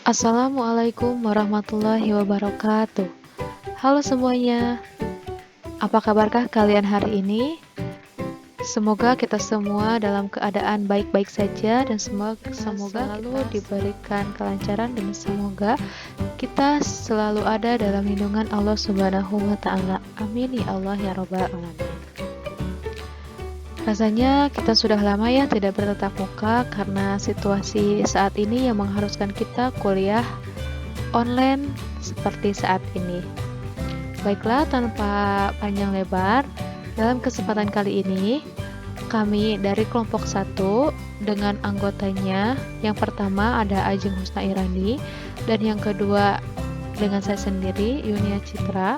Assalamualaikum warahmatullahi wabarakatuh. Halo semuanya, apa kabarkah kalian hari ini? Semoga kita semua dalam keadaan baik-baik saja dan semoga selalu diberikan kelancaran dan semoga kita selalu ada dalam lindungan Allah Subhanahu wa taala. Amin ya Allah ya rabbal alamin. Rasanya kita sudah lama ya tidak bertatap muka karena situasi saat ini yang mengharuskan kita kuliah online seperti saat ini. Baiklah, tanpa panjang lebar, dalam kesempatan kali ini, kami dari kelompok 1 dengan anggotanya, yang pertama ada Ajeng Husna Irani, dan yang kedua dengan saya sendiri, Yunia Citra,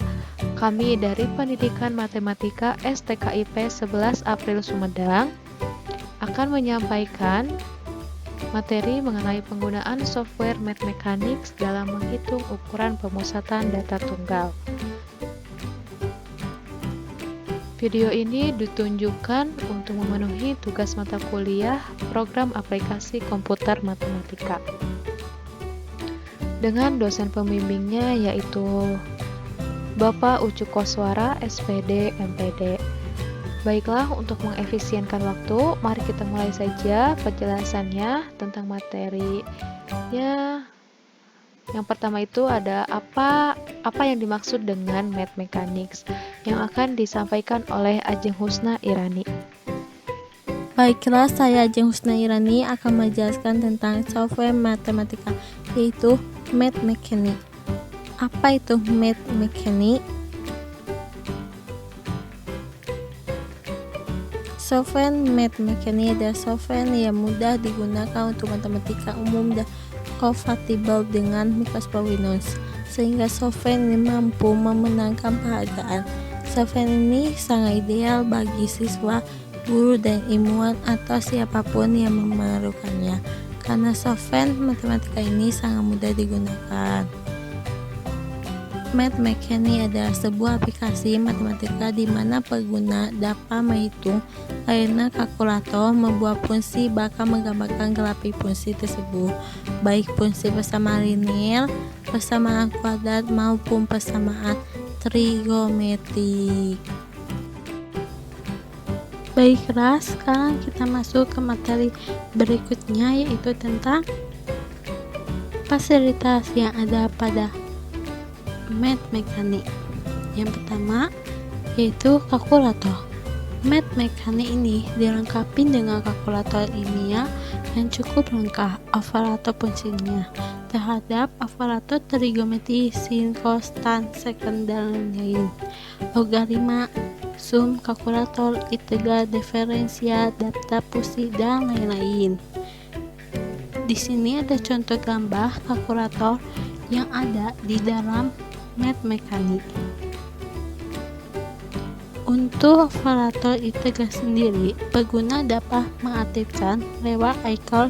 kami dari Pendidikan Matematika STKIP 11 April Sumedang, akan menyampaikan materi mengenai penggunaan software Math Mechanics dalam menghitung ukuran pemusatan data tunggal. Video ini ditunjukkan untuk memenuhi tugas mata kuliah program aplikasi komputer matematika. Dengan dosen pembimbingnya yaitu Bapak Ucu Koswara, SPD, MPD. Baiklah, untuk mengefisienkan waktu, mari kita mulai saja penjelasannya tentang materinya. Yang pertama itu ada apa yang dimaksud dengan Math Mechanics yang akan disampaikan oleh Ajeng Husna Irani. Baiklah, saya Ajeng Husna Irani akan menjelaskan tentang software matematika, yaitu Math Mechanics. Apa itu Math Mechanics? Software Math Mechanics adalah software yang mudah digunakan untuk matematika umum dan kompatibel dengan Microsoft Windows, sehingga software ini mampu memenangkan penghargaan. Software ini sangat ideal bagi siswa, guru, dan ilmuwan atau siapapun yang memerlukannya, karena software matematika ini sangat mudah digunakan. Math Mechanics adalah sebuah aplikasi matematika di mana pengguna dapat menghitung layaknya kalkulator, membuat fungsi, bahkan menggambarkan grafik fungsi tersebut, baik fungsi persamaan linear, persamaan kuadrat, maupun persamaan trigonometrik. Baiklah, sekarang kita masuk ke materi berikutnya, yaitu tentang fasilitas yang ada pada Math Mechanics. Yang pertama yaitu kalkulator. Math Mechanics ini dilengkapi dengan kalkulator ilmiah yang cukup lengkap, operator fungsinya terhadap operator trigonometri, sin, cos, tan, seken, dan lain-lain, logaritma, sum, kalkulator, integral, diferensial, data pusing, dan lain-lain. Di sini ada contoh gambar kalkulator yang ada di dalam Math Mechanics. Untuk operator integral sendiri, pengguna dapat mengaktifkan lewat ikon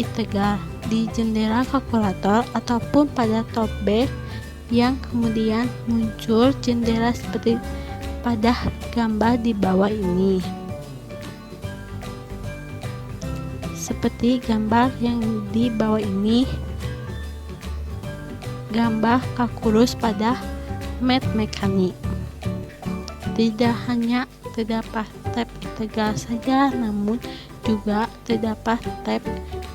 integral di jendela kalkulator ataupun pada toolbar yang kemudian muncul jendela seperti pada gambar di bawah ini. Seperti gambar yang di bawah ini, gambar kalkulus pada Math Mechanics. Tidak hanya terdapat tab integral saja, namun juga terdapat tab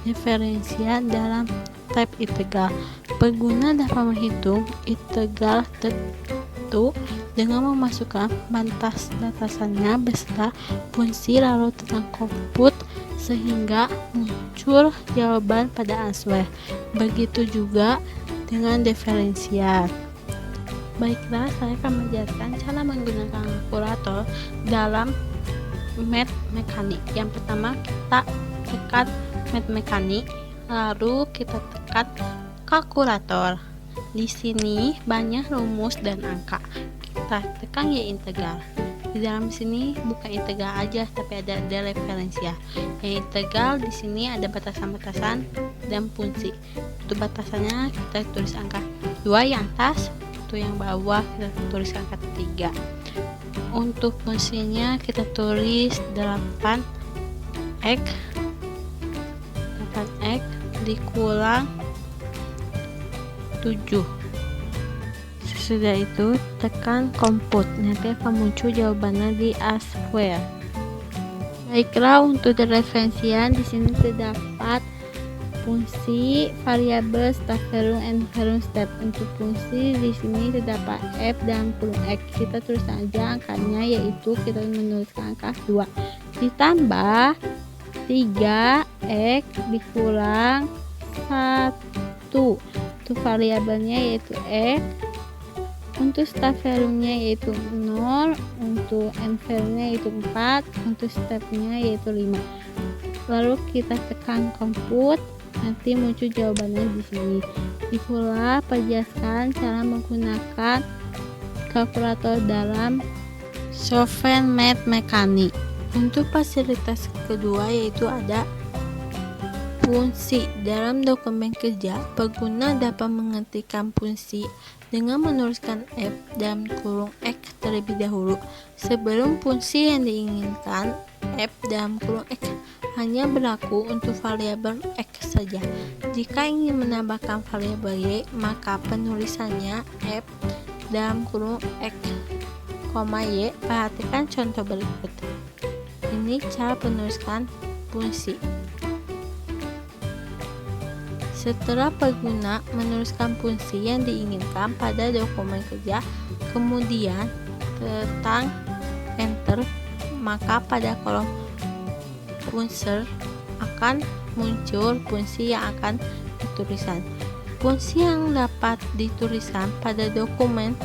diferensial dalam tab integral. Pengguna dapat menghitung integral tertentu dengan memasukkan batasannya beserta fungsi lalu tentang komput sehingga muncul jawaban pada answer. Begitu juga dengan diferensial. Baiklah, saya akan menjelaskan cara menggunakan kalkulator dalam Math Mechanics. Yang pertama, kita tekan Math Mechanics, lalu kita tekan kalkulator. Di sini banyak rumus dan angka. Kita tekan Y integral. Di dalam sini bukan integral aja, tapi ada diferensial. Yang integral di sini ada batasan-batasan dan fungsi. Untuk batasannya kita tulis angka 2 yang atas, untuk yang bawah kita tulis angka 3. Untuk fungsinya kita tulis 8x dikurang 7. Sesudah itu tekan compute, nanti akan muncul jawabannya di Asware. Baiklah, untuk referensian di sini terdapat fungsi variabel start value and value step. Untuk fungsi di sini terdapat f dan kurung x. Kita tulis saja angkanya, yaitu kita menuliskan angka 2 ditambah 3x dikurang 1. Untuk variabelnya yaitu x. Untuk start value-nya yaitu 0, untuk end value-nya yaitu 4, untuk step-nya yaitu 5. Lalu kita tekan compute, nanti muncul jawabannya di sini. Itulah penjelasan cara menggunakan kalkulator dalam software Math Mechanic. Untuk fasilitas kedua yaitu ada fungsi. Dalam dokumen kerja, pengguna dapat mengetikkan fungsi dengan menuliskan f dalam kurung x terlebih dahulu. Sebelum fungsi yang diinginkan, f dalam kurung x hanya berlaku untuk variabel x saja. Jika ingin menambahkan variabel y, maka penulisannya f dalam kurung x, y. Perhatikan contoh berikut. Ini cara menuliskan fungsi. Setelah pengguna menuliskan fungsi yang diinginkan pada dokumen kerja, kemudian tekan enter, maka pada kolom fungsi akan muncul fungsi yang akan dituliskan. Fungsi yang dapat dituliskan pada dokumen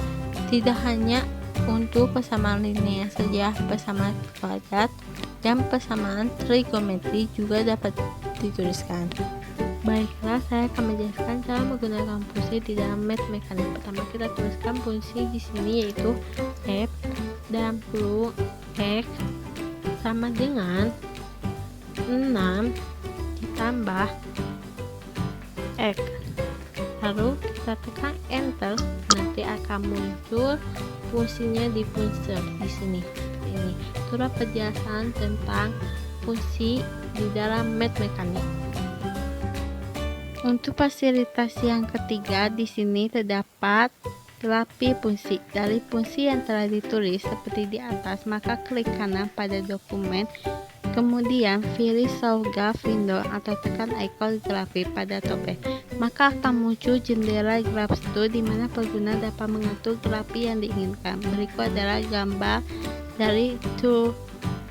tidak hanya untuk persamaan linear saja, persamaan kuadrat dan persamaan trigonometri juga dapat dituliskan. Baiklah, saya akan menjelaskan cara menggunakan fungsi di dalam Math Mechanic. Pertama, kita tuliskan fungsi di sini yaitu f dalam kurung x sama dengan 6 ditambah x. Lalu kita tekan enter, nanti akan muncul fungsinya di fungsi di sini. Ini itulah penjelasan tentang fungsi di dalam Math Mechanic. Untuk fasilitas yang ketiga, di sini terdapat grafik fungsi. Dari fungsi yang telah ditulis seperti di atas, maka klik kanan pada dokumen, kemudian pilih Show Graph Window atau tekan ikon grafik pada topeng. Maka akan muncul jendela graph tool di mana pengguna dapat mengatur grafik yang diinginkan. Berikut adalah gambar dari tool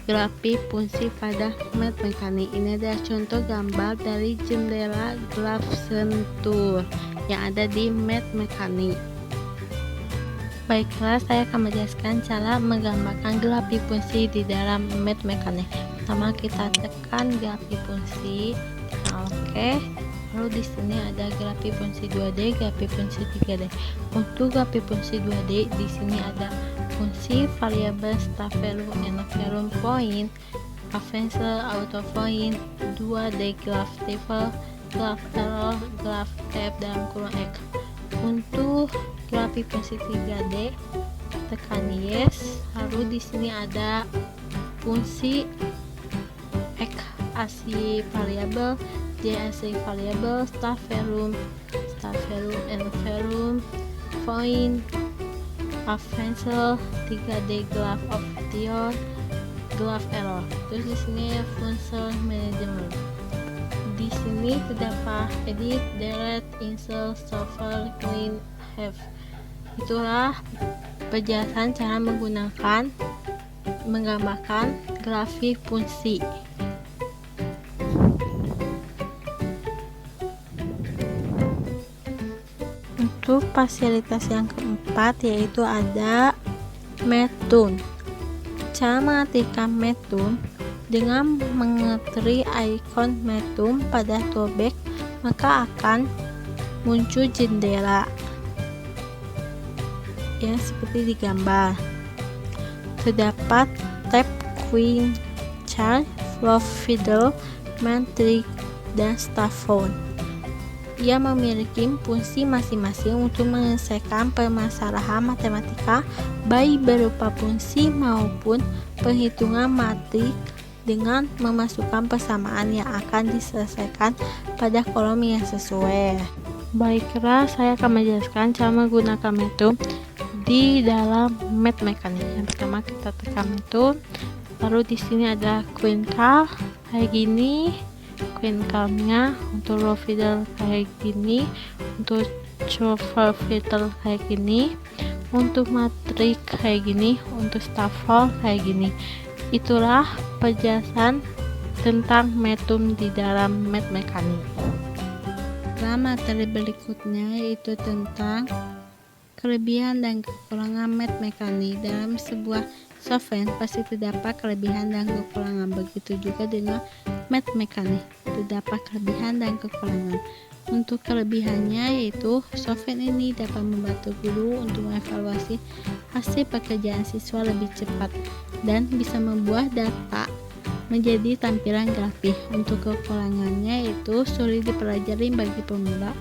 grafik fungsi pada Math Mechanic. Ini adalah contoh gambar dari jendela graph tool yang ada di Math Mechanic. Baiklah, saya akan menjelaskan cara menggambarkan grafik fungsi di dalam Math Mechanic. Pertama, kita tekan grafik fungsi, tekan OK. Lalu di sini ada grafik fungsi 2D, grafik fungsi 3D. Untuk grafik fungsi 2D, di sini ada fungsi variabel start value and value point, advanced auto point, 2D graph table, graph error, graph f dalam kurung x. Untuk grafik fungsi 3D, tekan yes. Lalu di sini ada fungsi x asli variabel, y asli variabel, start value and value point, advanced 3D graph option, graph error. Terus di sini fungsi manajemen. Di sini terdapat edit, delete, insert, shuffle, clean, have. Itulah penjelasan cara menggambarkan grafik fungsi. Untuk fasilitas yang keempat yaitu ada Mathtoon. Cara mengaktifkan Mathtoon dengan mengetri ikon Mathtoon pada toolbar, maka akan muncul jendela yang seperti di gambar. Terdapat tab Queen Chart, Flow Fiddle, Matrix, dan Star Phone. Ia memiliki fungsi masing-masing untuk menyelesaikan permasalahan matematika, baik berupa fungsi maupun perhitungan matrik dengan memasukkan persamaan yang akan diselesaikan pada kolom yang sesuai. Baiklah, saya akan menjelaskan cara menggunakan metode di dalam math mechanics. Yang pertama kita tekan metode, lalu di sini ada queen card kayak gini, queen cardnya untuk row feeder kayak gini, untuk chauffeur feeder kayak gini, untuk matrik kayak gini, untuk staffel kayak gini. Itulah penjelasan tentang metode di dalam math mechanics. Materi berikutnya yaitu tentang kelebihan dan kekurangan math mechanics. Dalam sebuah software pasti terdapat kelebihan dan kekurangan, begitu juga dengan math mechanics terdapat kelebihan dan kekurangan. Untuk kelebihannya yaitu software ini dapat membantu guru untuk mengevaluasi hasil pekerjaan siswa lebih cepat dan bisa membuat data menjadi tampilan grafis. Untuk kekurangannya yaitu sulit dipelajari bagi pemula,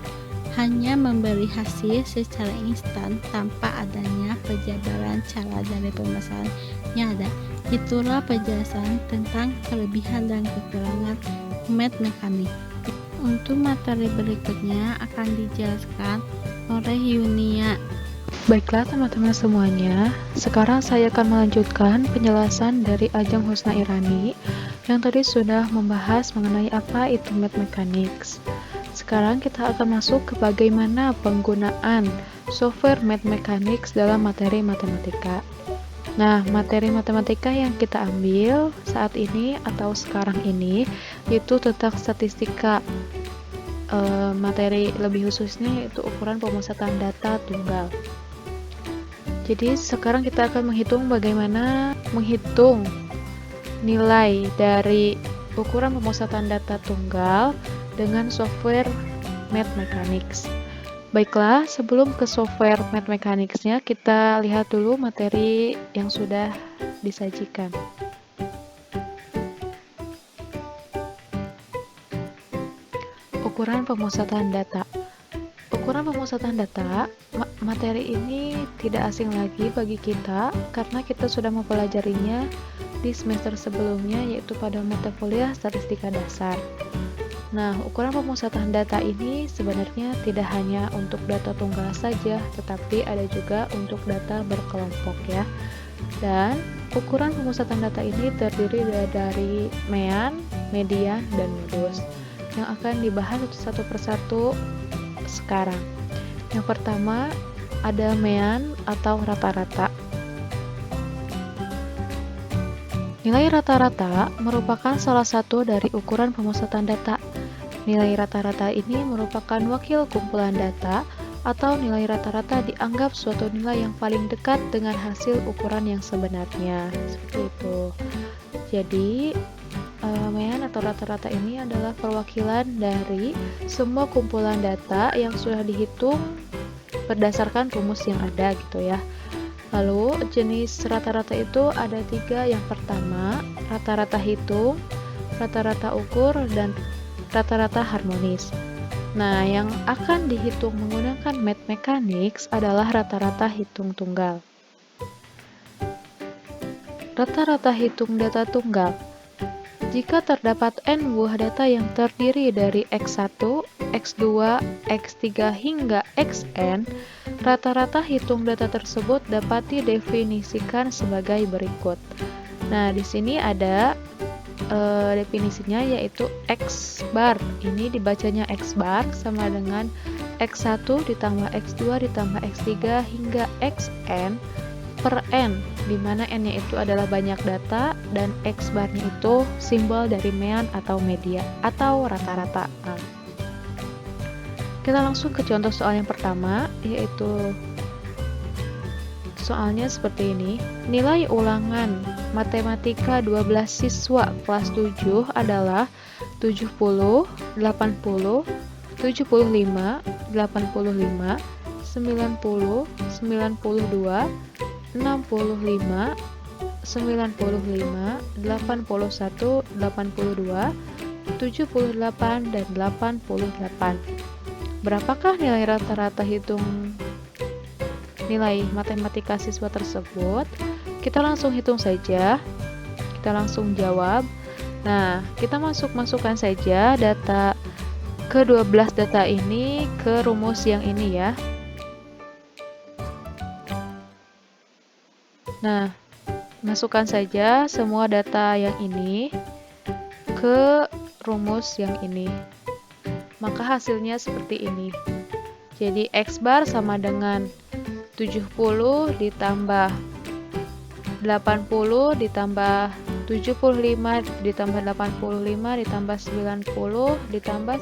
hanya memberi hasil secara instan tanpa adanya penjabaran cara dari pemasaran yang ada. Itulah penjelasan tentang kelebihan dan kekurangan math mechanics. Untuk materi berikutnya akan dijelaskan oleh Yunia. Baiklah teman-teman semuanya, sekarang saya akan melanjutkan penjelasan dari Ajeng Husna Irani yang tadi sudah membahas mengenai apa itu math mechanics. Sekarang kita akan masuk ke bagaimana penggunaan software math mechanics dalam materi matematika. Nah, materi matematika yang kita ambil saat ini atau sekarang ini yaitu tentang statistika. Materi lebih khususnya yaitu ukuran pemusatan data tunggal. Jadi sekarang kita akan menghitung bagaimana menghitung nilai dari ukuran pemusatan data tunggal dengan software math mechanics. Baiklah, sebelum ke software math mechanics-nya, kita lihat dulu materi yang sudah disajikan. Ukuran pemusatan data. Ukuran pemusatan data, materi ini tidak asing lagi bagi kita karena kita sudah mempelajarinya di semester sebelumnya yaitu pada mata kuliah statistika dasar. Nah, ukuran pemusatan data ini sebenarnya tidak hanya untuk data tunggal saja, tetapi ada juga untuk data berkelompok ya. Dan ukuran pemusatan data ini terdiri dari mean, median, dan modus yang akan dibahas satu persatu sekarang. Yang pertama ada mean atau rata-rata. Nilai rata-rata merupakan salah satu dari ukuran pemusatan data. Nilai rata-rata ini merupakan wakil kumpulan data atau nilai rata-rata dianggap suatu nilai yang paling dekat dengan hasil ukuran yang sebenarnya. Seperti itu. Jadi mean atau rata-rata ini adalah perwakilan dari semua kumpulan data yang sudah dihitung berdasarkan rumus yang ada gitu ya. Lalu jenis rata-rata itu ada 3. Yang pertama, rata-rata hitung, rata-rata ukur, dan rata-rata harmonis. Nah, yang akan dihitung menggunakan math mechanics adalah rata-rata hitung tunggal. Rata-rata hitung data tunggal. Jika terdapat n buah data yang terdiri dari x1, x2, x3 hingga xn, rata-rata hitung data tersebut dapat didefinisikan sebagai berikut. Nah, di sini ada definisinya yaitu x bar. Ini dibacanya x bar sama dengan x1 ditambah x2 ditambah x3 hingga xn per n, di mana n-nya itu adalah banyak data dan x bar-nya itu simbol dari mean atau media atau rata-rata. Nah, kita langsung ke contoh soal yang pertama, yaitu soalnya seperti ini. Nilai ulangan matematika 12 siswa kelas 7 adalah 70, 80, 75, 85, 90, 92, 65, 95, 81, 82, 78, dan 88. Berapakah nilai rata-rata hitung nilai matematika siswa tersebut? Kita langsung hitung saja. Kita langsung jawab. Nah, kita masukkan saja data ke-12 data ini ke rumus yang ini ya. Nah, masukkan saja semua data yang ini ke rumus yang ini. Maka hasilnya seperti ini. Jadi X bar sama dengan 70 ditambah 80 ditambah 75 ditambah 85 ditambah 90 ditambah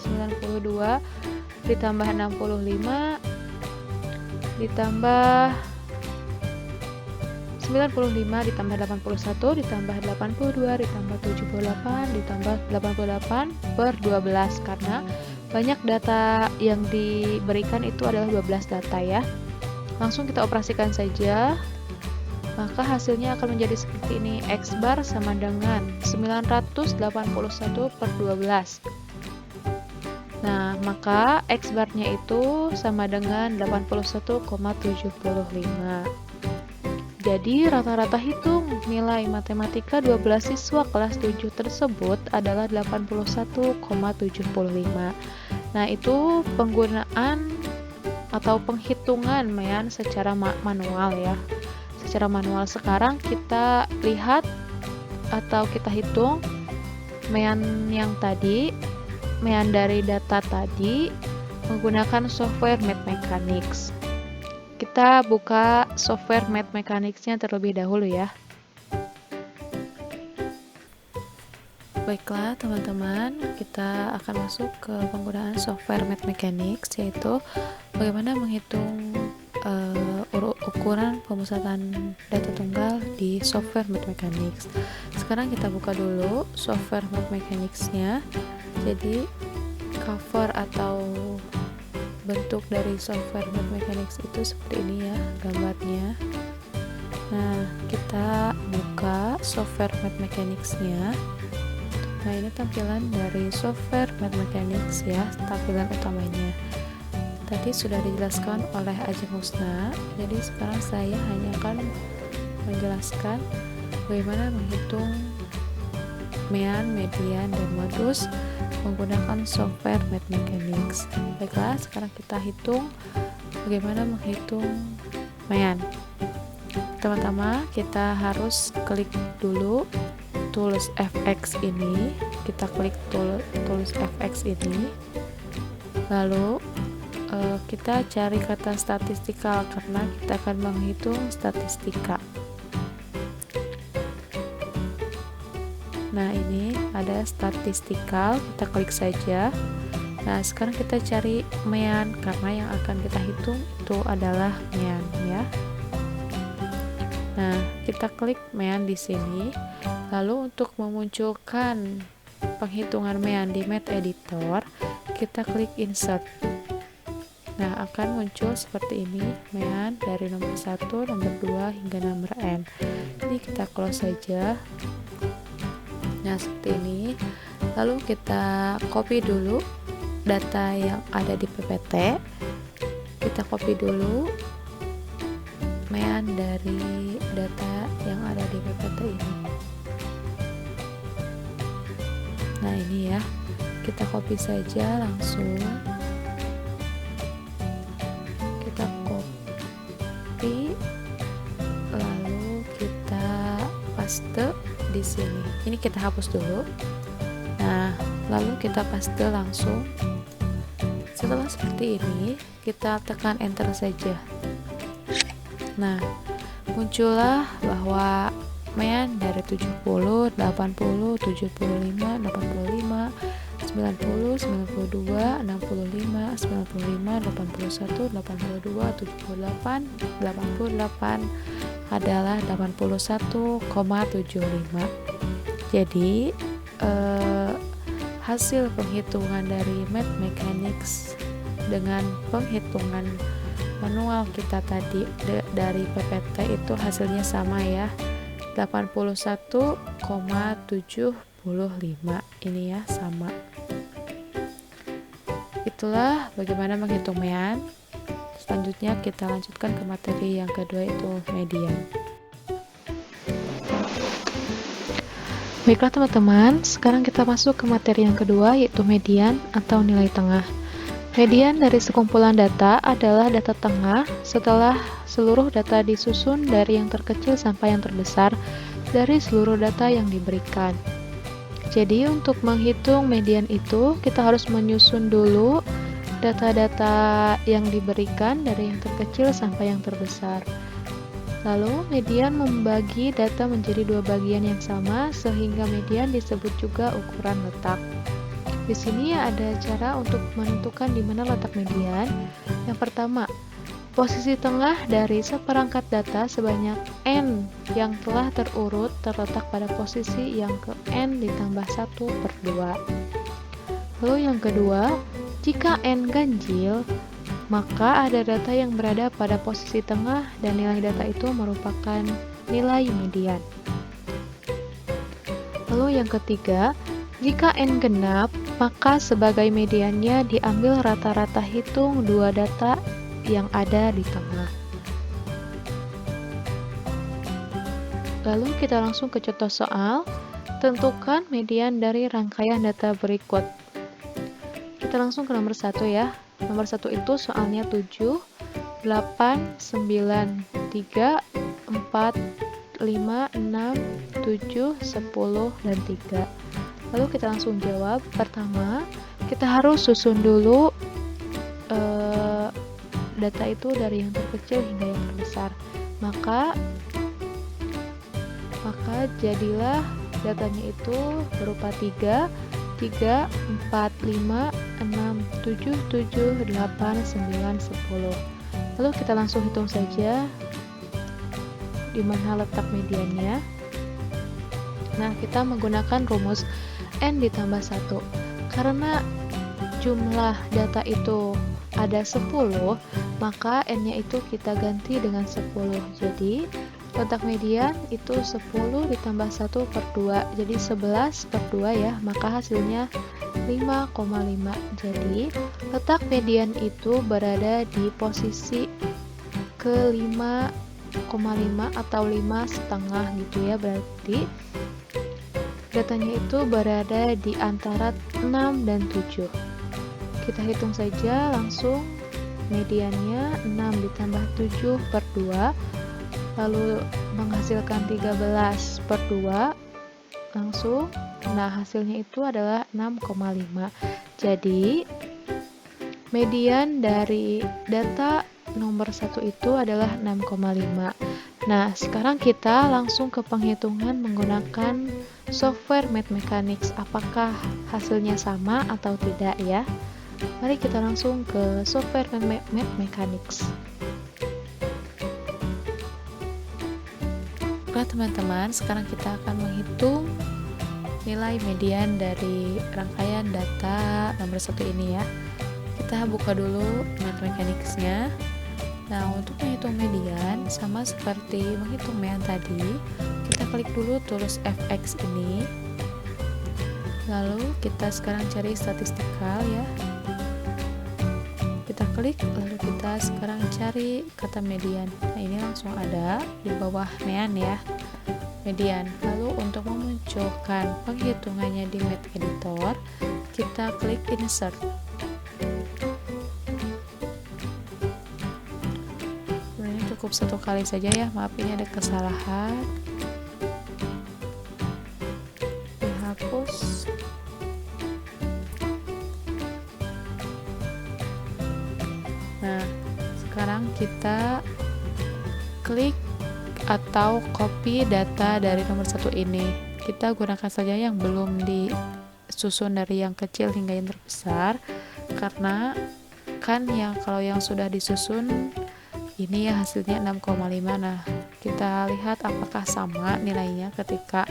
92 ditambah 65 ditambah 95 ditambah 81 ditambah 82 ditambah 78 ditambah 88 per 12 karena banyak data yang diberikan itu adalah 12 data ya. Langsung kita operasikan saja. Maka hasilnya akan menjadi seperti ini. X bar sama dengan 981 per 12. Nah, maka X barnya itu sama dengan 81,75. Jadi rata-rata hitung nilai matematika 12 siswa kelas 7 tersebut adalah 81,75. Nah, itu penggunaan atau penghitungan mean secara manual ya. Secara manual. Sekarang kita lihat atau kita hitung mean yang tadi, mean dari data tadi menggunakan software Mathemechanics. Kita buka software Mathemechanics-nya terlebih dahulu ya. Baiklah teman-teman, kita akan masuk ke penggunaan software Mathemechanics, yaitu bagaimana menghitung ukuran pemusatan data tunggal di software Mathemechanics. Sekarang kita buka dulu software Mathemechanics-nya. Jadi cover atau bentuk dari software Mathemechanics itu seperti ini ya gambarnya. Nah, kita buka software Mathemechanics-nya. Nah, ini tampilan dari software Mathemechanics ya, tampilan utamanya. Tadi sudah dijelaskan oleh Ajeng Husna, jadi sekarang saya hanya akan menjelaskan bagaimana menghitung mean, median, dan modus menggunakan software Mathemechanics. Baiklah, sekarang kita hitung bagaimana menghitung mean. Pertama-tama kita harus klik dulu tools FX ini, kita klik tools FX ini, lalu kita cari kata statistikal karena kita akan menghitung statistika. Nah, ini ada statistikal, kita klik saja. Nah, sekarang kita cari mean karena yang akan kita hitung itu adalah mean ya. Nah, kita klik mean di sini. Lalu untuk memunculkan penghitungan mean di Math Editor, kita klik insert. Nah, akan muncul seperti ini mean dari nomor 1, nomor 2 hingga nomor n. Ini kita close saja. Nah, seperti ini. Lalu kita copy dulu data yang ada di PPT. Kita copy dulu mean dari data yang ada di PPT ini. Nah, ini ya. Kita copy saja langsung. Kita copy lalu kita paste di sini. Ini kita hapus dulu. Nah, lalu kita paste langsung. Setelah seperti ini, kita tekan enter saja. Nah, muncullah bahwa mean dari 70, 80, 75, 85, 90, 92, 65, 95, 81, 82, 78, 88 adalah 81,75. Jadi hasil penghitungan dari Mathemechanics dengan penghitungan manual kita tadi dari PPT itu hasilnya sama ya, 81,75. Ini ya, sama. Itulah bagaimana menghitung mean. Selanjutnya kita lanjutkan ke materi yang kedua, itu median. Baiklah teman-teman, sekarang kita masuk ke materi yang kedua, yaitu median atau nilai tengah. Median dari sekumpulan data adalah data tengah setelah seluruh data disusun dari yang terkecil sampai yang terbesar dari seluruh data yang diberikan. Jadi untuk menghitung median itu, kita harus menyusun dulu data-data yang diberikan dari yang terkecil sampai yang terbesar. Lalu median membagi data menjadi dua bagian yang sama sehingga median disebut juga ukuran letak. Di sini ada cara untuk menentukan di mana letak median. Yang pertama, posisi tengah dari seperangkat data sebanyak n yang telah terurut terletak pada posisi yang ke n ditambah 1/2. Lalu yang kedua, jika n ganjil, maka ada data yang berada pada posisi tengah dan nilai data itu merupakan nilai median. Lalu yang ketiga, jika n genap, maka sebagai mediannya diambil rata-rata hitung dua data yang ada di tengah. Lalu kita langsung ke contoh soal. Tentukan median dari rangkaian data berikut. Kita langsung ke nomor 1 ya. Nomor 1 itu soalnya 7, 8, 9, 3, 4, 5, 6, 7, 10, dan 3. Lalu kita langsung jawab. Pertama, kita harus susun dulu data itu dari yang terkecil hingga yang terbesar. Maka jadilah datanya itu berupa 3, 3, 4, 5, 6, 7, 7, 8, 9, 10. Lalu kita langsung hitung saja di mana letak mediannya. Nah, kita menggunakan rumus n ditambah 1. Karena jumlah data itu ada 10, maka n-nya itu kita ganti dengan 10. Jadi, letak median itu 10 ditambah 1/2. Jadi 11/2 ya, maka hasilnya 5,5. Jadi, letak median itu berada di posisi ke 5,5 atau 5,5 gitu ya, berarti datanya itu berada di antara 6 dan 7. Kita hitung saja langsung mediannya 6 ditambah 7/2, lalu menghasilkan 13/2 langsung. Nah, hasilnya itu adalah 6,5. Jadi, median dari data nomor 1 itu adalah 6,5. Nah, sekarang kita langsung ke penghitungan menggunakan software Mathemechanics. Apakah hasilnya sama atau tidak ya? Mari kita langsung ke software Mathemechanics. Nah, teman-teman, sekarang kita akan menghitung nilai median dari rangkaian data nomor 1 ini ya. Kita buka dulu Mathemechanics-nya. Nah, untuk menghitung median, sama seperti menghitung median tadi, kita klik dulu tools fx ini. Lalu kita sekarang cari statistikal ya. Kita klik, lalu kita sekarang cari kata median. Nah, ini langsung ada di bawah median ya, median. Lalu untuk memunculkan penghitungannya di Math Editor, kita klik insert. Cukup satu kali saja ya, maaf ini ada kesalahan, dihapus. Nah, sekarang kita klik atau copy data dari nomor 1 ini. Kita gunakan saja yang belum disusun dari yang kecil hingga yang terbesar, karena kan kalau yang sudah disusun ini ya hasilnya 6,5. Nah, kita lihat apakah sama nilainya ketika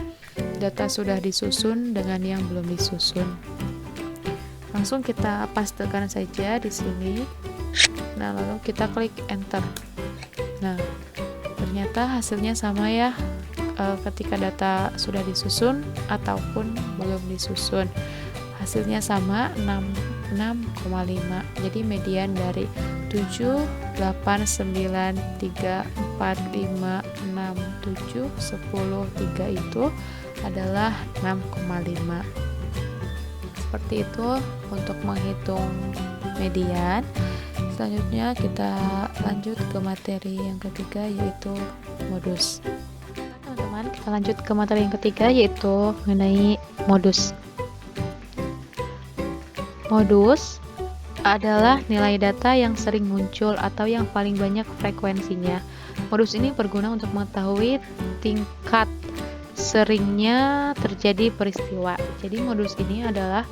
data sudah disusun dengan yang belum disusun. Langsung kita pastekan saja di sini. Nah, lalu kita klik enter. Nah, ternyata hasilnya sama ya ketika data sudah disusun ataupun belum disusun. Hasilnya sama 6,5. Jadi median dari 7, 8, 9, 3, 4, 5, 6, 7, 10, 3 itu adalah 6,5. Seperti itu untuk menghitung median. Selanjutnya kita lanjut ke materi yang ketiga, yaitu modus. Teman-teman, kita lanjut ke materi yang ketiga, yaitu mengenai modus. Modus adalah nilai data yang sering muncul atau yang paling banyak frekuensinya. Modus ini berguna untuk mengetahui tingkat seringnya terjadi peristiwa. Jadi modus ini adalah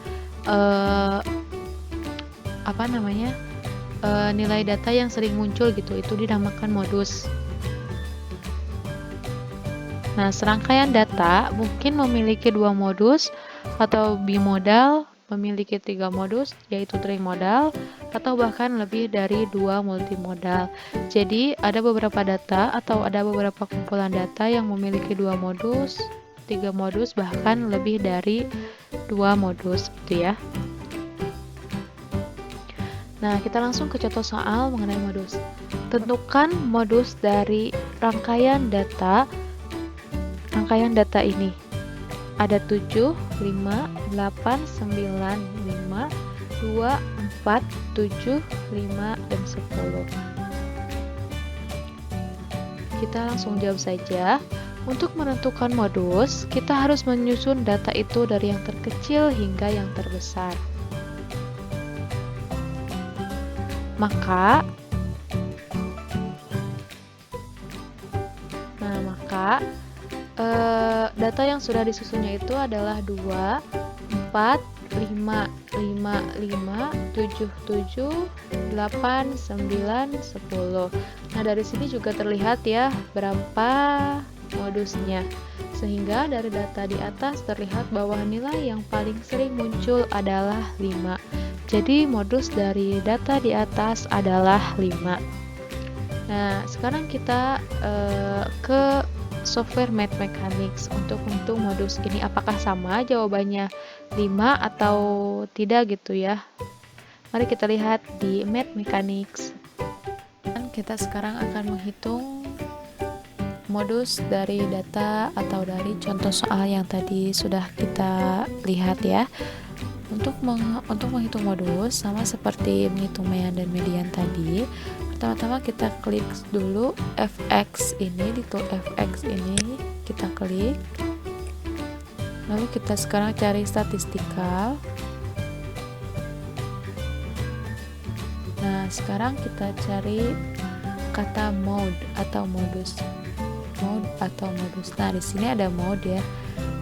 nilai data yang sering muncul gitu, itu dinamakan modus. Nah, serangkaian data mungkin memiliki 2 modus atau bimodal, memiliki 3 modus yaitu trimodal, atau bahkan lebih dari 2 multimodal. Jadi ada beberapa data atau ada beberapa kumpulan data yang memiliki 2 modus, 3 modus, bahkan lebih dari 2 modus gitu ya. Nah, kita langsung ke contoh soal mengenai modus. Tentukan modus dari rangkaian data ini. Ada 7, 5, 8, 9, 5, 2, 4, 7, 5, dan 10. Kita langsung jawab saja. Untuk menentukan modus, kita harus menyusun data itu dari yang terkecil hingga yang terbesar. Maka data yang sudah disusunnya itu adalah 2, 4, 5, 5, 5, 7, 7, 8, 9, 10. Nah, dari sini juga terlihat ya berapa modusnya. Sehingga dari data di atas terlihat bahwa nilai yang paling sering muncul adalah 5. Jadi modus dari data di atas adalah 5. Nah, sekarang kita ke software Math Mechanics untuk menghitung modus ini. Apakah sama jawabannya 5 atau tidak gitu ya? Mari kita lihat di Math Mechanics. Dan kita sekarang akan menghitung modus dari data atau dari contoh soal yang tadi sudah kita lihat ya. Untuk menghitung modus sama seperti menghitung mean dan median tadi. Pertama-tama kita klik dulu fx ini, di tool fx ini kita klik. Lalu kita sekarang cari statistikal. Nah, sekarang kita cari kata mode atau modus. Mode atau modus. Nah, di sini ada mode ya.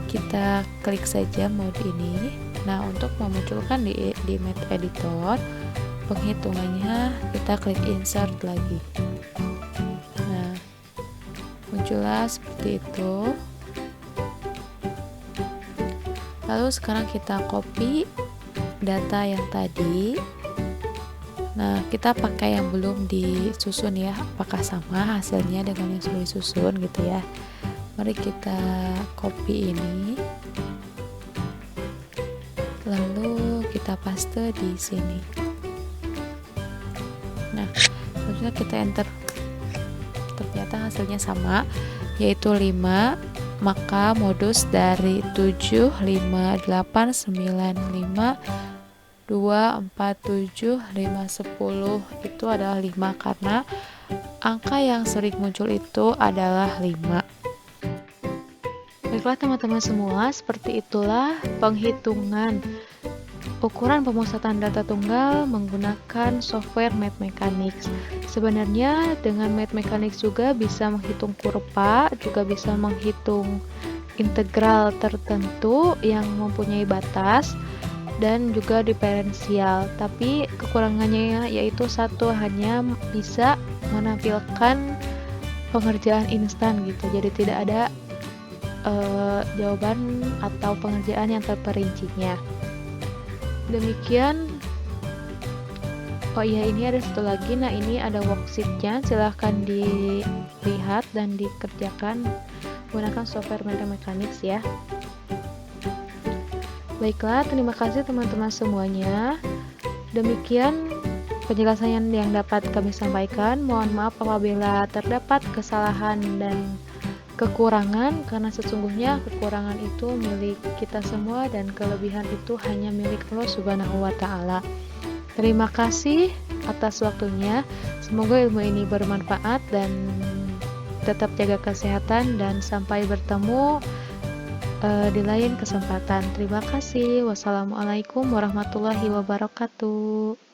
Kita klik saja mode ini. Nah, untuk memunculkan di Math Editor, penghitungannya kita klik insert lagi. Nah, muncullah seperti itu. Lalu sekarang kita copy data yang tadi. Nah, kita pakai yang belum disusun ya, apakah sama hasilnya dengan yang sudah disusun gitu ya. Mari kita copy ini, lalu kita paste di sini. Nah, selanjutnya kita enter. Ternyata hasilnya sama, yaitu 5. Maka modus dari 7, 5, 8, 9, 5, 2, 4, 7, 5, 10 itu adalah 5 karena angka yang sering muncul itu adalah 5. Baiklah teman-teman semua, seperti itulah penghitungan ukuran pemusatan data tunggal menggunakan software Math Mechanics. Sebenarnya dengan Math Mechanics juga bisa menghitung kurva, juga bisa menghitung integral tertentu yang mempunyai batas, dan juga diferensial. Tapi kekurangannya yaitu satu, hanya bisa menampilkan pengerjaan instan gitu. Jadi tidak ada jawaban atau pengerjaan yang terperincinya. Demikian. Oh iya, ini ada satu lagi. Nah, ini ada worksheetnya. Silahkan dilihat dan dikerjakan menggunakan software Math Mechanics ya. Baiklah, terima kasih teman-teman semuanya. Demikian penjelasan yang dapat kami sampaikan. Mohon maaf apabila terdapat kesalahan dan kekurangan, karena sesungguhnya kekurangan itu milik kita semua dan kelebihan itu hanya milik Allah Subhanahu wa Ta'ala. Terima kasih atas waktunya. Semoga ilmu ini bermanfaat dan tetap jaga kesehatan dan sampai bertemu di lain kesempatan. Terima kasih. Wassalamualaikum warahmatullahi wabarakatuh.